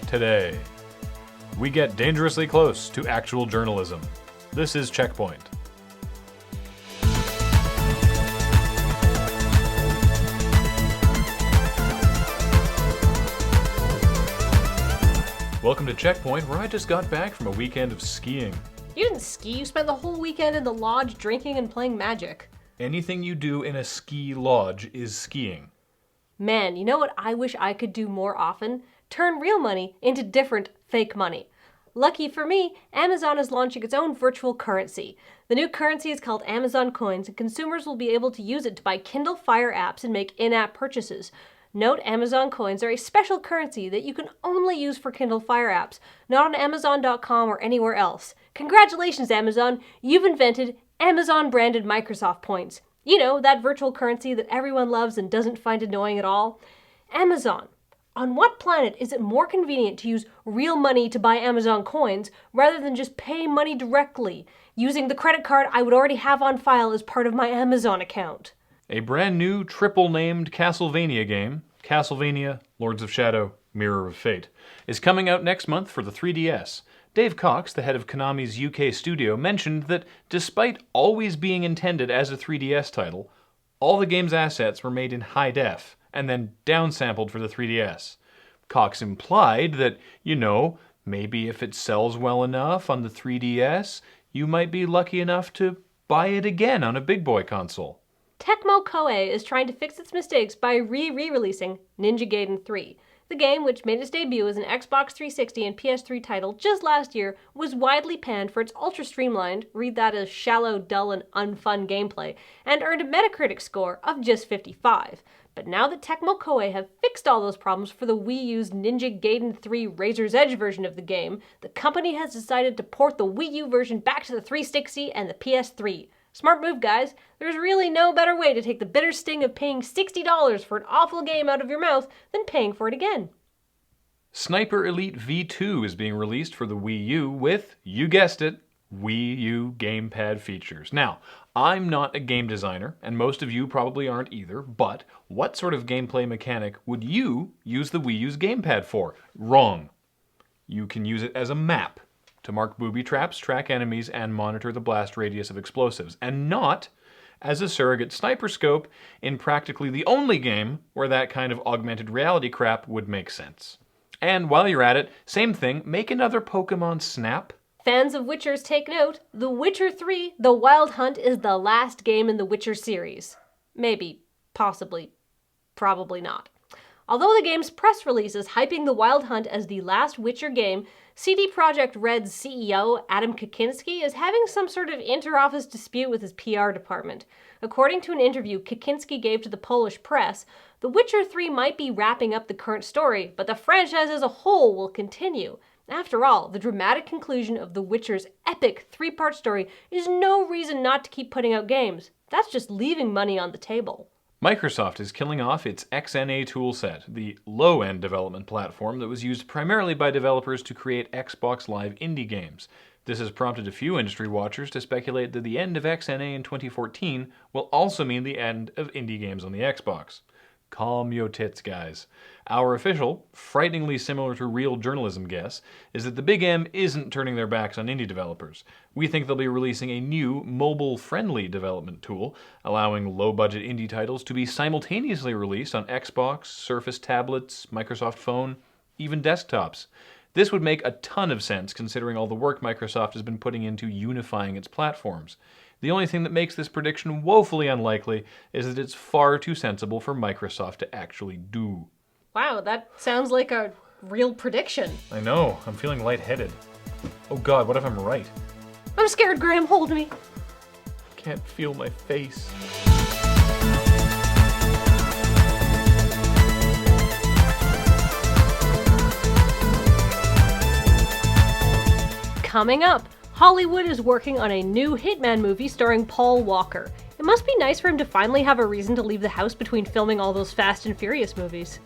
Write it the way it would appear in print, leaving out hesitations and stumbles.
Today, we get dangerously close to actual journalism. This is Checkpoint. Welcome to Checkpoint, where I just got back from a weekend of skiing. You didn't ski, you spent the whole weekend in the lodge drinking and playing Magic. Anything you do in a ski lodge is skiing. Man, you know what I wish I could do more often? Turn real money into different fake money. Lucky for me, Amazon is launching its own virtual currency. The new currency is called Amazon Coins, and consumers will be able to use it to buy Kindle Fire apps and make in-app purchases. Note, Amazon Coins are a special currency that you can only use for Kindle Fire apps, not on Amazon.com or anywhere else. Congratulations, Amazon! You've invented Amazon-branded Microsoft Points. You know, that virtual currency that everyone loves and doesn't find annoying at all. Amazon. On what planet is it more convenient to use real money to buy Amazon Coins rather than just pay money directly, using the credit card I would already have on file as part of my Amazon account? A brand new triple-named Castlevania game, Castlevania, Lords of Shadow, Mirror of Fate, is coming out next month for the 3DS. Dave Cox, the head of Konami's UK studio, mentioned that despite always being intended as a 3DS title, all the game's assets were made in high def and then downsampled for the 3DS. Cox implied that, maybe if it sells well enough on the 3DS, you might be lucky enough to buy it again on a big boy console. Tecmo Koei is trying to fix its mistakes by re-releasing Ninja Gaiden 3. The game, which made its debut as an Xbox 360 and PS3 title just last year, was widely panned for its ultra-streamlined, read that as shallow, dull, and unfun gameplay, and earned a Metacritic score of just 55. But now that Tecmo Koei have fixed all those problems for the Wii U's Ninja Gaiden 3 Razor's Edge version of the game, the company has decided to port the Wii U version back to the 360 and the PS3. Smart move, guys. There's really no better way to take the bitter sting of paying $60 for an awful game out of your mouth than paying for it again. Sniper Elite V2 is being released for the Wii U with, you guessed it, Wii U gamepad features. Now, I'm not a game designer, and most of you probably aren't either, but what sort of gameplay mechanic would you use the Wii U's gamepad for? Wrong. You can use it as a map to mark booby traps, track enemies, and monitor the blast radius of explosives, and not as a surrogate sniper scope in practically the only game where that kind of augmented reality crap would make sense. And while you're at it, same thing, make another Pokemon Snap. Fans of Witchers take note, The Witcher 3, The Wild Hunt is the last game in the Witcher series. Maybe, possibly, probably not. Although the game's press release is hyping The Wild Hunt as the last Witcher game, CD Projekt Red's CEO, Adam Kaczynski, is having some sort of inter-office dispute with his PR department. According to an interview Kaczynski gave to the Polish press, The Witcher 3 might be wrapping up the current story, but the franchise as a whole will continue. After all, the dramatic conclusion of The Witcher's epic three-part story is no reason not to keep putting out games. That's just leaving money on the table. Microsoft is killing off its XNA toolset, the low-end development platform that was used primarily by developers to create Xbox Live indie games. This has prompted a few industry watchers to speculate that the end of XNA in 2014 will also mean the end of indie games on the Xbox. Calm your tits, guys. Our official, frighteningly similar to real journalism guess, is that the Big M isn't turning their backs on indie developers. We think they'll be releasing a new, mobile-friendly development tool, allowing low-budget indie titles to be simultaneously released on Xbox, Surface tablets, Microsoft Phone, even desktops. This would make a ton of sense considering all the work Microsoft has been putting into unifying its platforms. The only thing that makes this prediction woefully unlikely is that it's far too sensible for Microsoft to actually do. Wow, that sounds like a real prediction. I know, I'm feeling lightheaded. Oh God, what if I'm right? I'm scared, Graham, hold me. I can't feel my face. Coming up, Hollywood is working on a new Hitman movie starring Paul Walker. It must be nice for him to finally have a reason to leave the house between filming all those Fast and Furious movies.